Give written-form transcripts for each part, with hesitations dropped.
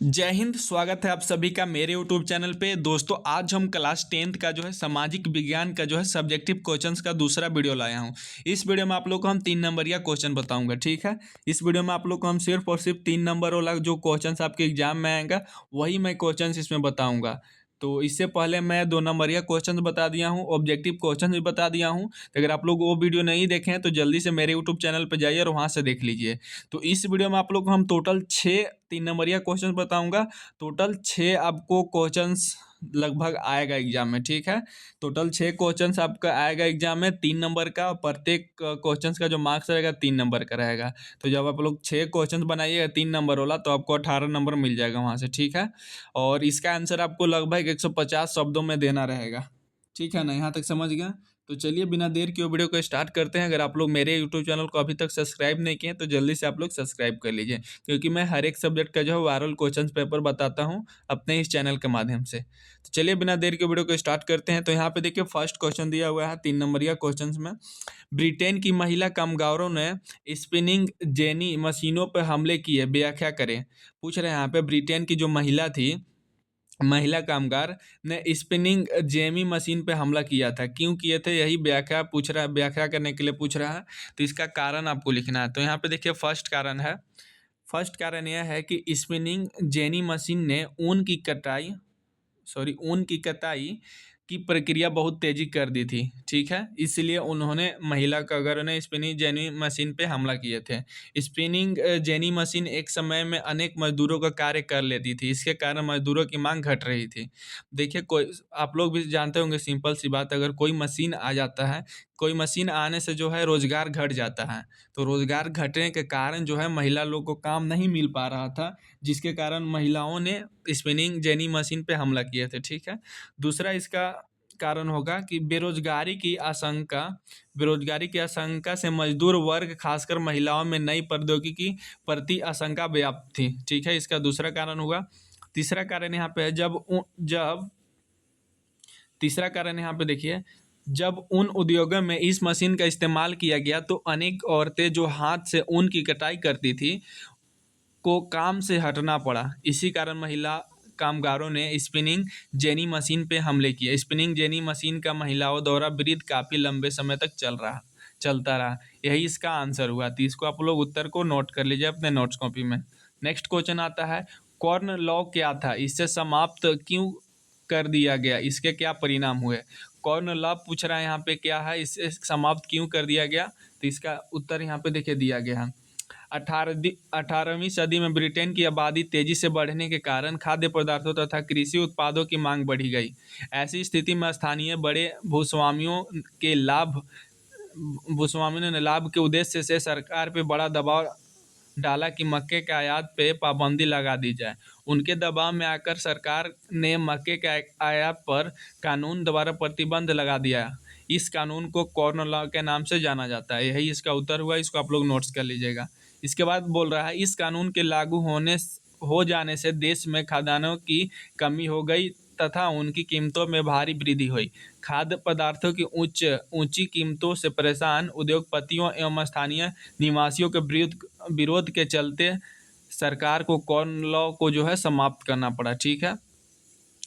जय हिंद। स्वागत है आप सभी का मेरे यूट्यूब चैनल पे। दोस्तों, आज हम क्लास 10th का जो है सामाजिक विज्ञान का जो है सब्जेक्टिव क्वेश्चंस का दूसरा वीडियो लाया हूँ। इस वीडियो में आप लोग को हम 3 नंबरिया क्वेश्चन बताऊंगा, ठीक है। इस वीडियो में आप लोग को हम सिर्फ और सिर्फ 3 नंबर वाला जो क्वेश्चंस आपके एग्जाम में आएगा वही मैं क्वेश्चंस इसमें बताऊँगा। तो इससे पहले मैं 2 नंबरिया क्वेश्चन बता दिया हूँ, ऑब्जेक्टिव क्वेश्चन भी बता दिया हूँ। तो अगर आप लोग वो वीडियो नहीं देखे हैं तो जल्दी से मेरे यूट्यूब चैनल पर जाइए और वहाँ से देख लीजिए। तो इस वीडियो में आप लोग को हम टोटल 6 3 नंबरिया क्वेश्चन बताऊंगा। टोटल 6 आपको क्वेश्चंस लगभग आएगा एग्जाम में, ठीक है। टोटल 6 क्वेश्चंस आपका आएगा एग्जाम में 3 नंबर का। प्रत्येक क्वेश्चंस का जो मार्क्स रहेगा 3 नंबर का रहेगा। तो जब आप लोग 6 क्वेश्चंस बनाइएगा 3 नंबर वाला तो आपको 18 नंबर मिल जाएगा वहाँ से, ठीक है। और इसका आंसर आपको लगभग 150 शब्दों में देना रहेगा, ठीक है ना। यहाँ तक समझ गए। तो चलिए बिना देर के वीडियो को स्टार्ट करते हैं। अगर आप लोग मेरे यूट्यूब चैनल को अभी तक सब्सक्राइब नहीं किए तो जल्दी से आप लोग सब्सक्राइब कर लीजिए, क्योंकि मैं हर एक सब्जेक्ट का जो है वायरल क्वेश्चन पेपर बताता हूँ अपने इस चैनल के माध्यम से। तो चलिए बिना देर के वीडियो को स्टार्ट करते हैं। तो यहाँ पे देखिए फर्स्ट क्वेश्चन दिया हुआ है 3 नंबरिया क्वेश्चन में। ब्रिटेन की महिला कामगारों ने स्पिनिंग जेनी मशीनों पर हमले किए, व्याख्या करें। पूछ रहे हैं यहाँ पे ब्रिटेन की जो महिला कामगार ने स्पिनिंग जेमी मशीन पे हमला किया था, क्यों किए थे, यही व्याख्या पूछ रहा है। व्याख्या करने के लिए पूछ रहा है, तो इसका कारण आपको लिखना है। तो यहाँ पे देखिए फर्स्ट कारण यह है कि स्पिनिंग जेनी मशीन ने ऊन की कताई की प्रक्रिया बहुत तेजी कर दी थी, ठीक है। इसलिए उन्होंने महिला कामगारों ने स्पिनिंग जेनी मशीन पे हमला किए थे। स्पिनिंग जेनी मशीन एक समय में अनेक मजदूरों का कार्य कर लेती थी, इसके कारण मजदूरों की मांग घट रही थी। देखिए, कोई आप लोग भी जानते होंगे, सिंपल सी बात, अगर कोई मशीन आ जाता है, कोई मशीन आने से जो है रोजगार घट जाता है। तो रोजगार घटने के कारण जो है महिला लोग को काम नहीं मिल पा रहा था, जिसके कारण महिलाओं ने स्पिनिंग जेनी मशीन पे हमला किए थे, ठीक है। दूसरा इसका कारण होगा कि बेरोजगारी की आशंका से मजदूर वर्ग खासकर महिलाओं में नई प्रौद्योगिकी प्रति आशंका व्याप्त थी, ठीक है। इसका दूसरा कारण होगा। तीसरा कारण यहाँ पे है जब तीसरा कारण यहाँ पे देखिए, जब उन उद्योगों में इस मशीन का इस्तेमाल किया गया तो अनेक औरतें जो हाथ से ऊन की कटाई करती थी को काम से हटना पड़ा। इसी कारण महिला कामगारों ने स्पिनिंग जेनी मशीन पे हमले किए। स्पिनिंग जेनी मशीन का महिलाओं द्वारा विरोध काफ़ी लंबे समय तक चलता रहा। यही इसका आंसर हुआ। तो इसको आप लोग उत्तर को नोट कर लीजिए अपने नोट्स कॉपी में। नेक्स्ट क्वेश्चन आता है, कॉर्न लॉ क्या था, इससे समाप्त क्यों कर दिया गया, इसके क्या परिणाम हुए। कॉर्न लॉ पूछ रहा है यहाँ पे क्या है, इससे समाप्त क्यों कर दिया गया। तो इसका उत्तर यहाँ पे देखिए दिया गया है। 18वीं सदी में ब्रिटेन की आबादी तेजी से बढ़ने के कारण खाद्य पदार्थों तथा कृषि उत्पादों की मांग बढ़ी गई। ऐसी स्थिति में स्थानीय बड़े भूस्वामियों ने लाभ के उद्देश्य से सरकार पे बड़ा दबाव डाला कि मक्के के आयात पे पाबंदी लगा दी जाए। उनके दबाव में आकर सरकार ने मक्के के आयात पर कानून द्वारा प्रतिबंध लगा दिया। इस कानून को कॉर्न लॉ के नाम से जाना जाता है। यही इसका उत्तर हुआ। इसको आप लोग नोट्स कर लीजिएगा। इसके बाद बोल रहा है, इस कानून के लागू हो जाने से देश में खाद्यान्नों की कमी हो गई तथा उनकी कीमतों में भारी वृद्धि हुई। खाद्य पदार्थों की ऊंची कीमतों से परेशान उद्योगपतियों एवं स्थानीय निवासियों के विरोध के चलते सरकार को कॉर्न लॉ को जो है समाप्त करना पड़ा, ठीक है।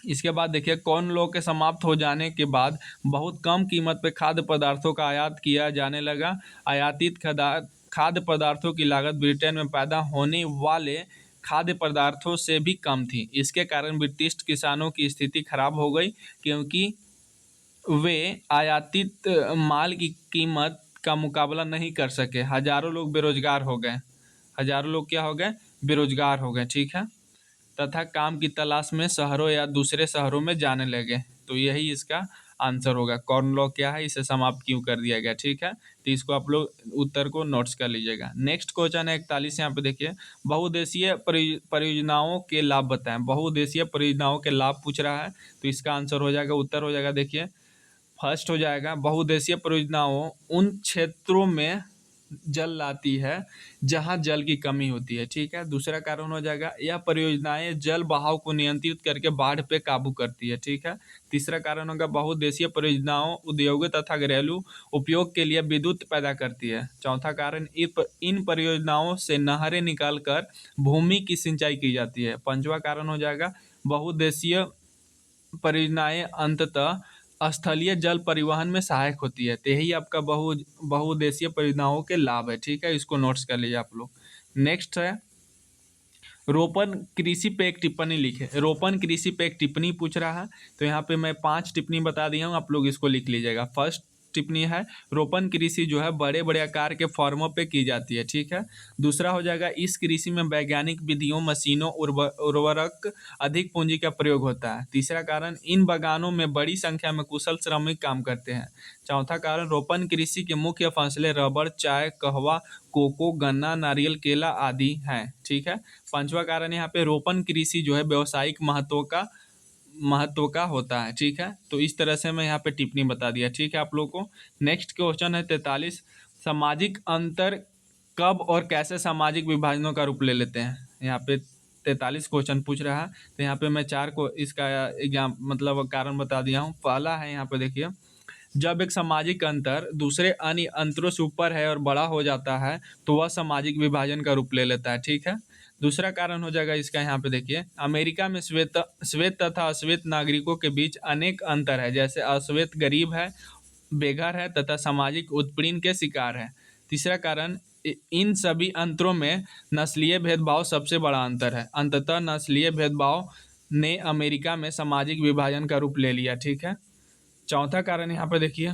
इसके बाद देखिए, कॉर्न लॉ के समाप्त हो जाने के बाद बहुत कम कीमत पे खाद्य पदार्थों का आयात किया जाने लगा। आयातित खाद्य पदार्थों की लागत ब्रिटेन में पैदा होने वाले खाद्य पदार्थों से भी कम थी। इसके कारण ब्रिटिश किसानों की स्थिति खराब हो गई, क्योंकि वे आयातित माल की कीमत का मुकाबला नहीं कर सके। हजारों लोग क्या हो गए, बेरोजगार हो गए, ठीक है। तथा काम की तलाश में शहरों या दूसरे शहरों में जाने लगे। तो यही इसका आंसर होगा। कॉर्न लॉ क्या है, इसे समाप्त क्यों कर दिया गया, ठीक है। तो इसको आप लोग उत्तर को नोट्स कर लीजिएगा। नेक्स्ट क्वेश्चन है 41, यहाँ पे देखिए, बहुउद्देशीय परियोजनाओं के लाभ बताएं। बहुउद्देशीय परियोजनाओं के लाभ पूछ रहा है, तो इसका आंसर हो जाएगा, उत्तर हो जाएगा, देखिए फर्स्ट हो जाएगा, बहुउद्देशीय परियोजनाओं उन क्षेत्रों में जल लाती है जहां जल की कमी होती है, ठीक है। दूसरा कारण हो जाएगा यह परियोजनाएं जल बहाव को नियंत्रित करके बाढ़ पे काबू करती है, ठीक है। तीसरा कारण होगा बहुउद्देशीय परियोजनाओं उद्योगों तथा घरेलू उपयोग के लिए विद्युत पैदा करती है। चौथा कारण इन परियोजनाओं से नहरें निकालकर भूमि की सिंचाई की जाती है। पांचवा कारण हो जाएगा बहुउद्देशीय परियोजनाएं अंततः स्थलीय जल परिवहन में सहायक होती है। तो यही आपका बहुउद्देशीय परियोजनाओं के लाभ है, ठीक है। इसको नोट्स कर लीजिए आप लोग। नेक्स्ट है रोपण कृषि पे एक टिप्पणी लिखे। रोपण कृषि पे एक टिप्पणी पूछ रहा है, तो यहाँ पे मैं 5 टिप्पणी बता दिया हूँ, आप लोग इसको लिख लीजिएगा। फर्स्ट टिप्पणी है रोपण कृषि जो है बड़े बड़े आकार के फॉर्मों पे की जाती है, ठीक है। दूसरा हो जाएगा इस कृषि में वैज्ञानिक विधियों मशीनों उर्वरक अधिक पूंजी का प्रयोग होता है। तीसरा कारण इन बागानों में बड़ी संख्या में कुशल श्रमिक काम करते हैं। चौथा कारण रोपण कृषि के मुख्य फसलें रबड़, चाय, कहवा, कोको, गन्ना, नारियल, केला आदि हैं, ठीक है। पांचवा कारण यहाँ पे रोपण कृषि जो है व्यावसायिक महत्व का होता है, ठीक है। तो इस तरह से मैं यहाँ पे टिप्पणी बता दिया, ठीक है आप लोगों को। नेक्स्ट क्वेश्चन है 43, सामाजिक अंतर कब और कैसे सामाजिक विभाजनों का रूप ले लेते हैं। यहाँ पे 43 क्वेश्चन पूछ रहा है, तो यहाँ पे मैं 4 को इसका एग्जाम मतलब कारण बता दिया हूँ। पहला है यहाँ पे देखिए, जब एक सामाजिक अंतर दूसरे अन्य अंतरों से ऊपर है और बड़ा हो जाता है तो वह सामाजिक विभाजन का रूप ले लेता है, ठीक है। दूसरा कारण हो जाएगा इसका, यहाँ पे देखिए, अमेरिका में श्वेत श्वेत तथा अश्वेत नागरिकों के बीच अनेक अंतर है, जैसे अश्वेत गरीब है, बेघर है तथा सामाजिक उत्पीड़न के शिकार है। तीसरा कारण इन सभी अंतरों में नस्लीय भेदभाव सबसे बड़ा अंतर है। अंततः नस्लीय भेदभाव ने अमेरिका में सामाजिक विभाजन का रूप ले लिया, ठीक है। चौथा कारण यहाँ पे देखिए,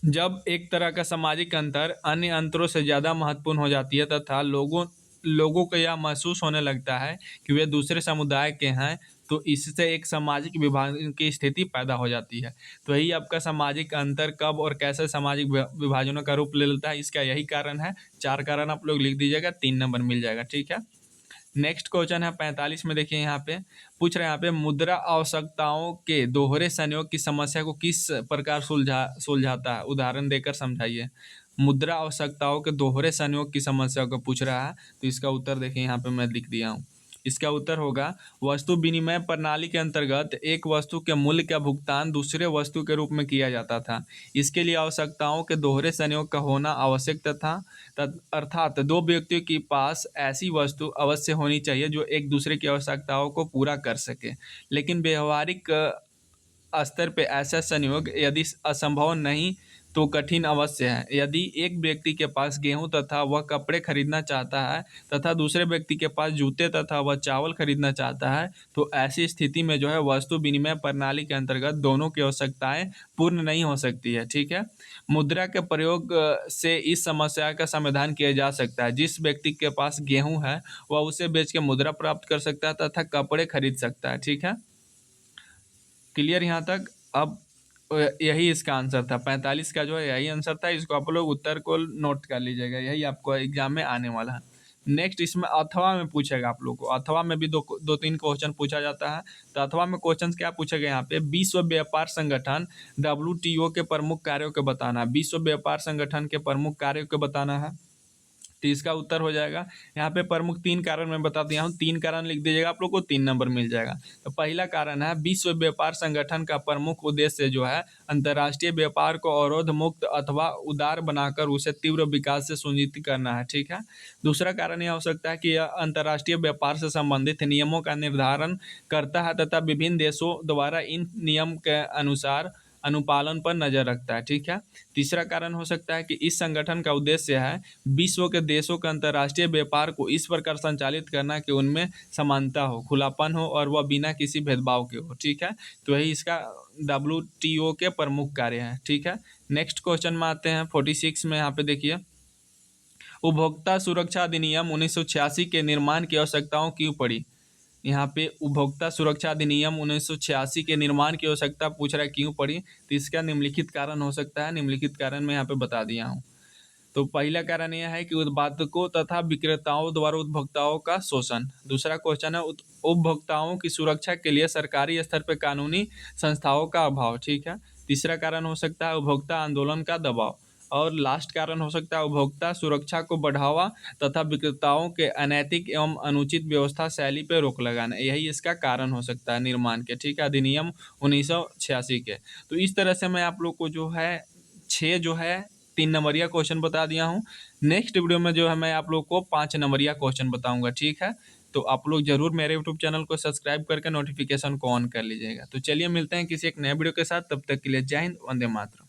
जब एक तरह का सामाजिक अंतर अन्य अंतरों से ज़्यादा महत्वपूर्ण हो जाती है तथा लोगों लोगों को यह महसूस होने लगता है कि वे दूसरे समुदाय के हैं, तो इससे एक सामाजिक विभाजन की स्थिति पैदा हो जाती है। तो यही आपका सामाजिक अंतर कब और कैसे सामाजिक विभाजनों का रूप ले लेता है, इसका यही कारण है। 4 कारण आप लोग लिख दीजिएगा, 3 नंबर मिल जाएगा, ठीक है। नेक्स्ट क्वेश्चन है 45 में, देखिए यहाँ पे पूछ रहे हैं, यहाँ पे मुद्रा आवश्यकताओं के दोहरे संयोग की समस्या को किस प्रकार सुलझाता है, उदाहरण देकर समझाइए। मुद्रा आवश्यकताओं के दोहरे संयोग की समस्या को पूछ रहा है, तो इसका उत्तर देखिए यहाँ पे मैं लिख दिया हूँ। इसका उत्तर होगा वस्तु विनिमय प्रणाली के अंतर्गत एक वस्तु के मूल्य का भुगतान दूसरे वस्तु के रूप में किया जाता था। इसके लिए आवश्यकताओं के दोहरे संयोग का होना आवश्यक था, अर्थात दो व्यक्तियों के पास ऐसी वस्तु अवश्य होनी चाहिए जो एक दूसरे की आवश्यकताओं को पूरा कर सके। लेकिन व्यवहारिक स्तर पे ऐसा संयोग यदि असंभव नहीं तो कठिन अवश्य है। यदि एक व्यक्ति के पास गेहूं तथा वह कपड़े खरीदना चाहता है तथा दूसरे व्यक्ति के पास जूते तथा वह चावल खरीदना चाहता है, तो ऐसी स्थिति में जो है वस्तु विनिमय प्रणाली के अंतर्गत दोनों की आवश्यकताएं पूर्ण नहीं हो सकती है, ठीक है। मुद्रा के प्रयोग से इस समस्या का समाधान किया जा सकता है। जिस व्यक्ति के पास गेहूं है वह उसे बेच के मुद्रा प्राप्त कर सकता है तथा कपड़े खरीद सकता है, ठीक है। क्लियर यहाँ तक। अब यही इसका आंसर था, 45 का जो है यही आंसर था। इसको आप लोग उत्तर को नोट कर लीजिएगा, यही आपको एग्जाम में आने वाला है। नेक्स्ट इसमें अथवा में पूछेगा आप लोग को। अथवा में भी दो तीन क्वेश्चन पूछा जाता है। तो अथवा में क्वेश्चन क्या पूछेगा यहाँ पे, विश्व व्यापार संगठन WTO के प्रमुख कार्यों को बताना है। विश्व व्यापार संगठन के प्रमुख कार्यों को बताना है, तो इसका उत्तर हो जाएगा यहाँ पे प्रमुख 3 कारण मैं बता दिया हूँ। 3 कारण लिख दीजिएगा, आप लोग को 3 नंबर मिल जाएगा। तो पहला कारण है विश्व व्यापार संगठन का प्रमुख उद्देश्य जो है अंतर्राष्ट्रीय व्यापार को अवरोध मुक्त अथवा उदार बनाकर उसे तीव्र विकास से सुनिश्चित करना है, ठीक है। दूसरा कारण यह हो सकता है कि यह अंतर्राष्ट्रीय व्यापार से संबंधित नियमों का निर्धारण करता है तथा विभिन्न देशों द्वारा इन नियम के अनुसार अनुपालन पर नजर रखता है, ठीक है। तीसरा कारण हो सकता है कि इस संगठन का उद्देश्य है विश्व के देशों के अंतर्राष्ट्रीय व्यापार को इस प्रकार संचालित करना कि उनमें समानता हो, खुलापन हो और वह बिना किसी भेदभाव के हो, ठीक है। तो यही इसका WTO के प्रमुख कार्य है, ठीक है। नेक्स्ट क्वेश्चन में आते हैं 46 में। यहाँ पे देखिए, उपभोक्ता सुरक्षा अधिनियम 1986 के निर्माण की आवश्यकताओं क्यों पड़ी। यहाँ पे उपभोक्ता सुरक्षा अधिनियम 1986 के निर्माण की आवश्यकता पूछ रहा है क्यों पड़ी, तो इसका निम्नलिखित कारण हो सकता है। निम्नलिखित कारण मैं यहाँ पे बता दिया हूँ। तो पहला कारण यह है कि उत्पादकों तथा विक्रेताओं द्वारा उपभोक्ताओं का शोषण। दूसरा क्वेश्चन है उपभोक्ताओं की सुरक्षा के लिए सरकारी स्तर पर कानूनी संस्थाओं का अभाव, ठीक है। तीसरा कारण हो सकता है उपभोक्ता आंदोलन का दबाव। और लास्ट कारण हो सकता है उपभोक्ता सुरक्षा को बढ़ावा तथा विक्रेताओं के अनैतिक एवं अनुचित व्यवस्था शैली पे रोक लगाना, यही इसका कारण हो सकता है निर्माण के, ठीक है, अधिनियम 1986 के। तो इस तरह से मैं आप लोग को जो है 6 जो है 3 नंबरिया क्वेश्चन बता दिया हूँ। नेक्स्ट वीडियो में जो है मैं आप लोग को 5 नंबरिया क्वेश्चन बताऊंगा, ठीक है। तो आप लोग जरूर मेरे यूट्यूब चैनल को सब्सक्राइब करके नोटिफिकेशन को ऑन कर लीजिएगा। तो चलिए मिलते हैं किसी एक नए वीडियो के साथ, तब तक के लिए जय हिंद, वंदे मातरम।